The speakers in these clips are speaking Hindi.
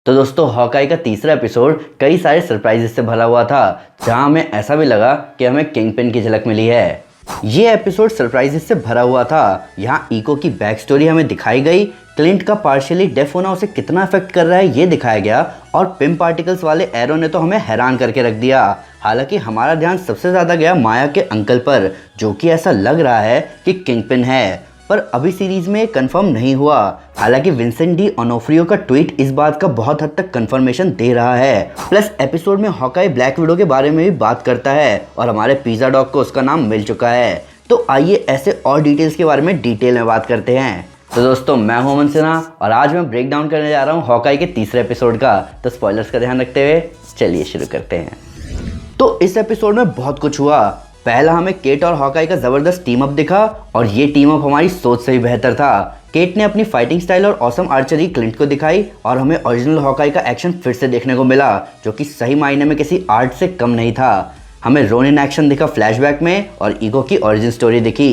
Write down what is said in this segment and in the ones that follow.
तो दोस्तों हॉकाई का तीसरा एपिसोड कई सारे सरप्राइजेस से भरा हुआ था, जहां हमें ऐसा भी लगा कि हमें किंगपिन की झलक मिली है। ये एपिसोड सरप्राइजेस से भरा हुआ था। यहाँ इको की बैक स्टोरी हमें दिखाई गई, क्लिंट का पार्शियली डेफ होना उसे कितना अफेक्ट कर रहा है ये दिखाया गया, और पिम पार्टिकल्स वाले एरो ने तो हमें हैरान करके रख दिया। हालांकि हमारा ध्यान सबसे ज़्यादा गया माया के अंकल पर, जो कि ऐसा लग रहा है कि किंगपिन है, पर अभी सीरीज में कंफर्म नहीं हुआ। हालांकि विंसेंट डी ऑनोफ्रियो का ट्वीट इस बात का बहुत हद तक कंफर्मेशन दे रहा है। प्लस एपिसोड में हॉकाई ब्लैक विडो के बारे में भी बात करता है और हमारे पिज़्ज़ा डॉग को उसका नाम मिल चुका है। तो आइए ऐसे और डिटेल्स के बारे में डिटेल में बात करते हैं। तो दोस्तों मैं हूं अमन सिन्हा और आज मैं ब्रेक डाउन करने जा रहा हूं हॉकाई के तीसरे एपिसोड का। तो स्पॉयलर्स का ध्यान रखते हुए चलिए शुरू करते हैं। तो इस एपिसोड में बहुत कुछ हुआ। पहला हमें केट और हॉकाई का ज़बरदस्त टीम अप दिखा और ये टीम अप हमारी सोच से भी बेहतर था। केट ने अपनी फाइटिंग स्टाइल और ऑसम आर्चरी क्लिंट को दिखाई और हमें ओरिजिनल हॉकाई का एक्शन फिर से देखने को मिला, जो कि सही मायने में किसी आर्ट से कम नहीं था। हमें रोनिन एक्शन दिखा फ्लैशबैक में और ईगो की ओरिजिन स्टोरी दिखी।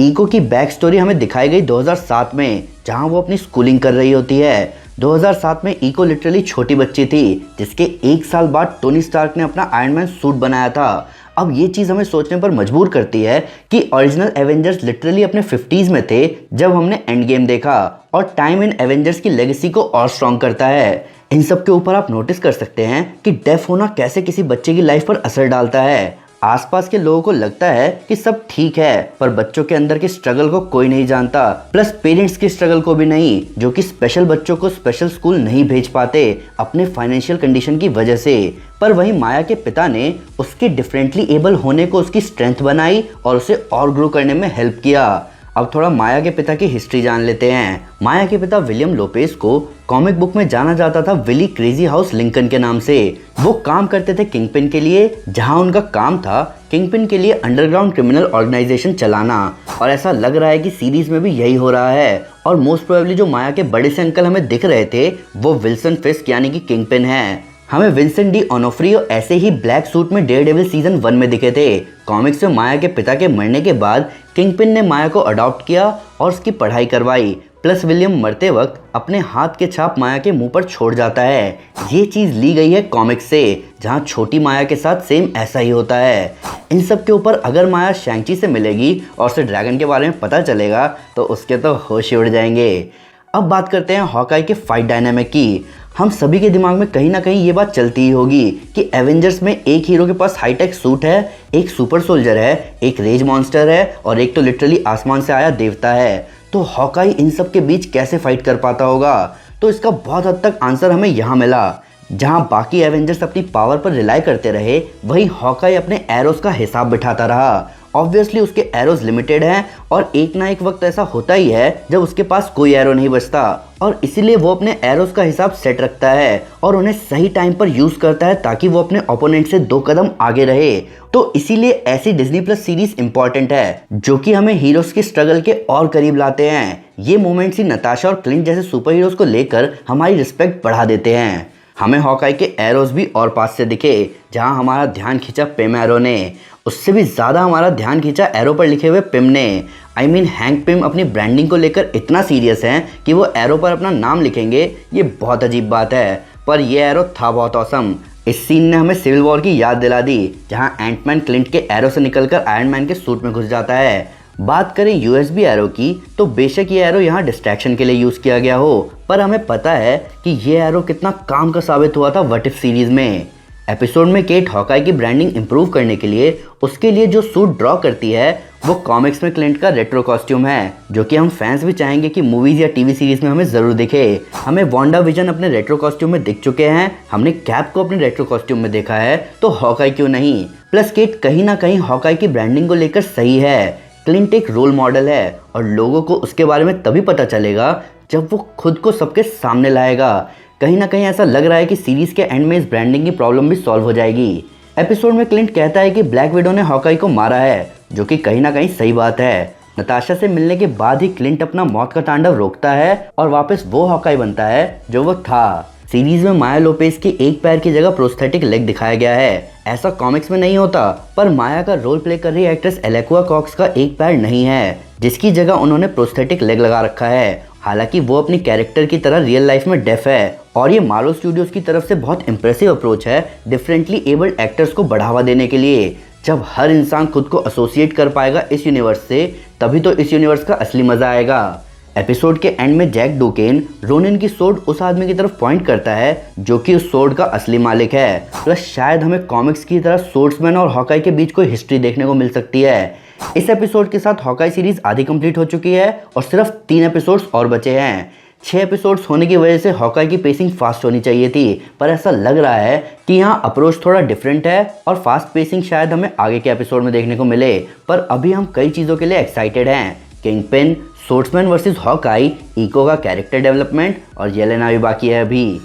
ईगो की बैक स्टोरी हमें दिखाई गई 2007 में, जहां वो अपनी स्कूलिंग कर रही होती है। 2007 में ईगो लिटरली छोटी बच्ची थी, जिसके एक साल बाद टोनी स्टार्क ने अपना आयरन मैन सूट बनाया था। अब ये चीज़ हमें सोचने पर मजबूर करती है कि ओरिजिनल एवेंजर्स लिटरली अपने 50s में थे जब हमने एंड गेम देखा, और टाइम इन एवेंजर्स की लेगेसी को और स्ट्रॉन्ग करता है। इन सब के ऊपर आप नोटिस कर सकते हैं कि डेफ होना कैसे किसी बच्चे की लाइफ पर असर डालता है। आसपास के लोगों को लगता है कि सब ठीक है, पर बच्चों के अंदर की स्ट्रगल को कोई नहीं जानता, प्लस पेरेंट्स की स्ट्रगल को भी नहीं, जो कि स्पेशल बच्चों को स्पेशल स्कूल नहीं भेज पाते अपने फाइनेंशियल कंडीशन की वजह से। पर वहीं माया के पिता ने उसके डिफरेंटली एबल होने को उसकी स्ट्रेंथ बनाई और उसे और ग्रो करने में हेल्प किया। अब थोड़ा माया के पिता की हिस्ट्री जान लेते हैं। माया के पिता विलियम लोपेस को कॉमिक बुक में जाना जाता था विली क्रेजी हाउस लिंकन के नाम से। वो काम करते थे किंगपिन के लिए, जहां उनका काम था किंगपिन के लिए अंडरग्राउंड क्रिमिनल ऑर्गेनाइजेशन चलाना, और ऐसा लग रहा है कि सीरीज में भी यही हो रहा है। और मोस्ट प्रोबेबली जो माया के बड़े से अंकल हमें दिख रहे थे वो विल्सन फिस्क यानी कि किंगपिन है। हमें विंसेंट डी ऑनोफ्रियो ऐसे ही ब्लैक सूट में डेयरडेविल सीजन 1 में दिखे थे। कॉमिक्स में माया के पिता के मरने के बाद किंगपिन ने माया को अडॉप्ट किया और उसकी पढ़ाई करवाई। प्लस विलियम मरते वक्त अपने हाथ के छाप माया के मुंह पर छोड़ जाता है। ये चीज़ ली गई है कॉमिक्स से, जहां छोटी माया के साथ सेम ऐसा ही होता है। इन सब के ऊपर अगर माया शैंग-ची से मिलेगी और उसे ड्रैगन के बारे में पता चलेगा तो उसके तो होश ही उड़ जाएंगे। अब बात करते हैं हॉकाई के फाइट डायनामिक की। हम सभी के दिमाग में कहीं ना कहीं ये बात चलती ही होगी कि एवेंजर्स में एक हीरो के पास हाईटेक सूट है, एक सुपर सोल्जर है, एक रेज मॉन्स्टर है और एक तो लिटरली आसमान से आया देवता है। तो हॉकाई इन सब के बीच कैसे फाइट कर पाता होगा? तो इसका बहुत हद तक आंसर हमें यहाँ मिला। जहाँ बाकी एवेंजर्स अपनी पावर पर रिलाई करते रहे, वहीं हॉकाई अपने एरोस का हिसाब बिठाता रहा। ऑब्वियसली उसके एरोज लिमिटेड हैं और एक ना एक वक्त ऐसा होता ही है जब उसके पास कोई एरो नहीं बचता, और इसीलिए वो अपने एरोज का हिसाब सेट रखता है और उन्हें सही टाइम पर यूज करता है ताकि वो अपने ओपोनेंट से 2 कदम आगे रहे। तो इसीलिए ऐसी डिज्नी प्लस सीरीज इंपॉर्टेंट है, जो कि हमें हीरोज की स्ट्रगल के और करीब लाते हैं। ये मोमेंट्स ही नताशा और क्लिंट जैसे सुपर हीरोज को लेकर हमारी रिस्पेक्ट बढ़ा देते हैं। हमें हॉकाई के एरोज भी और पास से दिखे, जहां हमारा ध्यान खींचा पिम एरो ने। उससे भी ज़्यादा हमारा ध्यान खींचा एरो पर लिखे हुए पिम ने। आई मीन हैंक पिम अपनी ब्रांडिंग को लेकर इतना सीरियस हैं कि वो एरो पर अपना नाम लिखेंगे। ये बहुत अजीब बात है, पर ये एरो था बहुत ऑसम। इस सीन ने हमें सिविल वॉर की याद दिला दी, जहां एंटमैन क्लिंट के एरो से निकलकर आयरन मैन के सूट में घुस जाता है। बात करें यूएसबी एरो की, तो बेशक ये एरो यहाँ डिस्ट्रैक्शन के लिए यूज़ किया गया हो, पर हमें पता है कि ये एरो कितना काम का साबित हुआ था व्हाट इफ सीरीज में। एपिसोड में केट हॉकाई की ब्रांडिंग इंप्रूव करने के लिए उसके लिए जो सूट ड्रॉ करती है वो कॉमिक्स में क्लिंट का रेट्रो कॉस्ट्यूम है, जो कि हम फैंस भी चाहेंगे कि मूवीज या टीवी सीरीज में हमें ज़रूर दिखे। हमें वांडा विजन अपने रेट्रो कॉस्ट्यूम में दिख चुके हैं, हमने कैप को अपने रेट्रो कॉस्ट्यूम में देखा है, तो हॉकाई क्यों नहीं? प्लस केट कहीं ना कहीं हॉकाई की ब्रांडिंग को लेकर सही है। क्लिंट एक रोल मॉडल है और लोगों को उसके बारे में तभी पता चलेगा जब वो खुद को सबके सामने लाएगा। कहीं ना कहीं ऐसा लग रहा है कि सीरीज के एंड में इस ब्रांडिंग की प्रॉब्लम भी सॉल्व हो जाएगी। एपिसोड में क्लिंट कहता है कि ब्लैक विडो ने हॉकाई को मारा है, जो कि कहीं ना कहीं सही बात है। नताशा से मिलने के बाद ही क्लिंट अपना मौत का तांडव रोकता है और वापस वो हॉकाई बनता है जो वो था। सीरीज में माया लोपेस की एक पैर की जगह प्रोस्थेटिक लेग दिखाया गया है। ऐसा कॉमिक्स में नहीं होता, पर माया का रोल प्ले कर रही एक्ट्रेस एलेक्वा कॉक्स का एक पैर नहीं है, जिसकी जगह उन्होंने प्रोस्थेटिक लेग लगा रखा है हालांकि वो अपनी कैरेक्टर की तरह रियल लाइफ में डेफ है और ये मार्वल स्टूडियोज की तरफ से बहुत इंप्रेसिव अप्रोच है डिफरेंटली एबल्ड एक्टर्स को बढ़ावा देने के लिए। जब हर इंसान खुद को एसोसिएट कर पाएगा इस यूनिवर्स से, तभी तो इस यूनिवर्स का असली मजा आएगा। एपिसोड के एंड में जैक डुकेन रोनिन की सोर्ड उस आदमी की तरफ पॉइंट करता है जो कि उस सोर्ड का असली मालिक है। प्लस शायद हमें कॉमिक्स की तरह सोर्ड्समैन और हॉकाई के बीच कोई हिस्ट्री देखने को मिल सकती है। इस एपिसोड के साथ हॉकाई सीरीज आधी कंप्लीट हो चुकी है और सिर्फ 3 एपिसोड्स और बचे हैं। 6 एपिसोड्स होने की वजह से हॉकाई की पेसिंग फास्ट होनी चाहिए थी, पर ऐसा लग रहा है कि यहाँ अप्रोच थोड़ा डिफरेंट है और फास्ट पेसिंग शायद हमें आगे के एपिसोड में देखने को मिले। पर अभी हम कई चीज़ों के लिए एक्साइटेड हैं। Kingpin, swordsman versus Hawkeye, eco का कैरेक्टर डेवलपमेंट और येलेना भी बाकी है अभी।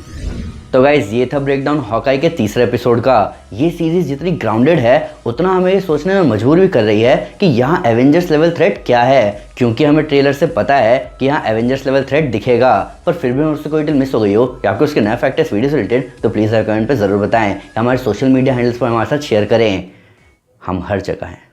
तो गाइज ये था ब्रेकडाउन हॉकाई के तीसरे एपिसोड का। ये सीरीज जितनी ग्राउंडेड है उतना हमें ये सोचने में मजबूर भी कर रही है कि यहाँ एवेंजर्स लेवल थ्रेट क्या है, क्योंकि हमें ट्रेलर से पता है कि यहाँ एवेंजर्स लेवल थ्रेट दिखेगा। पर फिर भी मुझसे कोई डिटेल मिस हो गई हो या आपको उसके नए फैक्ट इस वीडियो से रिलेटेड, तो प्लीज़ कमेंट पर ज़रूर बताएं या हमारे सोशल मीडिया हैंडल्स पर हमारे साथ शेयर करें। हम हर जगह हैं।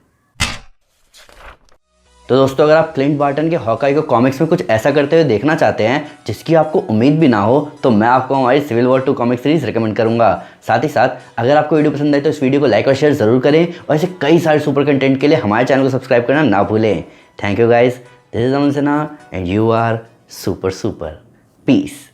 तो दोस्तों, अगर आप क्लिंट बार्टन के हॉकाई को कॉमिक्स में कुछ ऐसा करते हुए देखना चाहते हैं जिसकी आपको उम्मीद भी ना हो, तो मैं आपको हमारी civil war 2 comic series recommend करूंगा। साथ ही साथ अगर आपको वीडियो पसंद आए तो इस वीडियो को लाइक और शेयर जरूर करें और ऐसे कई सारे सुपर कंटेंट के लिए हमारे चैनल को सब्सक्राइब करना ना भूलें। Thank you guys, this is Aman Sinha and you are super super. Piece.